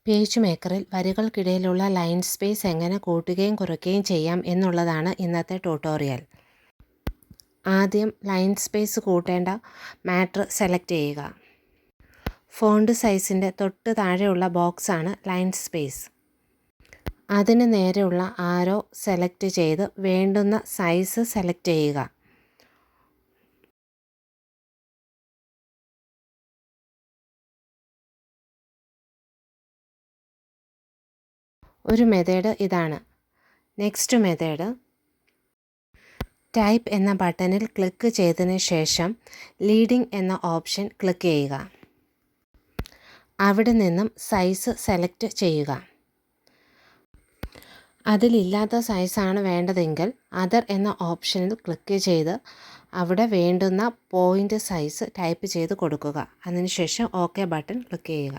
Page മേക്കറിൽ വരികൾക്കിടയിലുള്ള line space എങ്ങനെ കൂട്ടുകയും കുറയ്ക്കുകയും ചെയ്യാം എന്നുള്ളതാണ് ഇന്നത്തെ ട്യൂട്ടോറിയൽ. ആദ്യം ലൈൻ സ്പേസ് കൂട്ടേണ്ട മാറ്റർ സെലക്ട് ചെയ്യുക. ഫോണ്ട് സൈസിൻ്റെ തൊട്ട് താഴെയുള്ള ബോക്സാണ് ലൈൻ സ്പേസ്. അതിന് നേരെയുള്ള ആരോ സെലക്ട് ചെയ്ത് വേണ്ടുന്ന സൈസ് സെലക്ട് ചെയ്യുക. ഒരു മെത്തേഡ് ഇതാണ്. നെക്സ്റ്റ് മെത്തേഡ്, ടൈപ്പ് എന്ന ബട്ടണിൽ ക്ലിക്ക് ചെയ്തതിന് ശേഷം ലീഡിംഗ് എന്ന ഓപ്ഷൻ ക്ലിക്ക് ചെയ്യുക. അവിടെ നിന്നും സൈസ് സെലക്ട് ചെയ്യുക. അതിലില്ലാത്ത സൈസാണ് വേണ്ടതെങ്കിൽ അതർ എന്ന ഓപ്ഷനിൽ ക്ലിക്ക് ചെയ്ത് അവിടെ വേണ്ടുന്ന പോയിൻ്റ് സൈസ് ടൈപ്പ് ചെയ്ത് കൊടുക്കുക. അതിനുശേഷം ഓക്കെ ബട്ടൺ ക്ലിക്ക് ചെയ്യുക.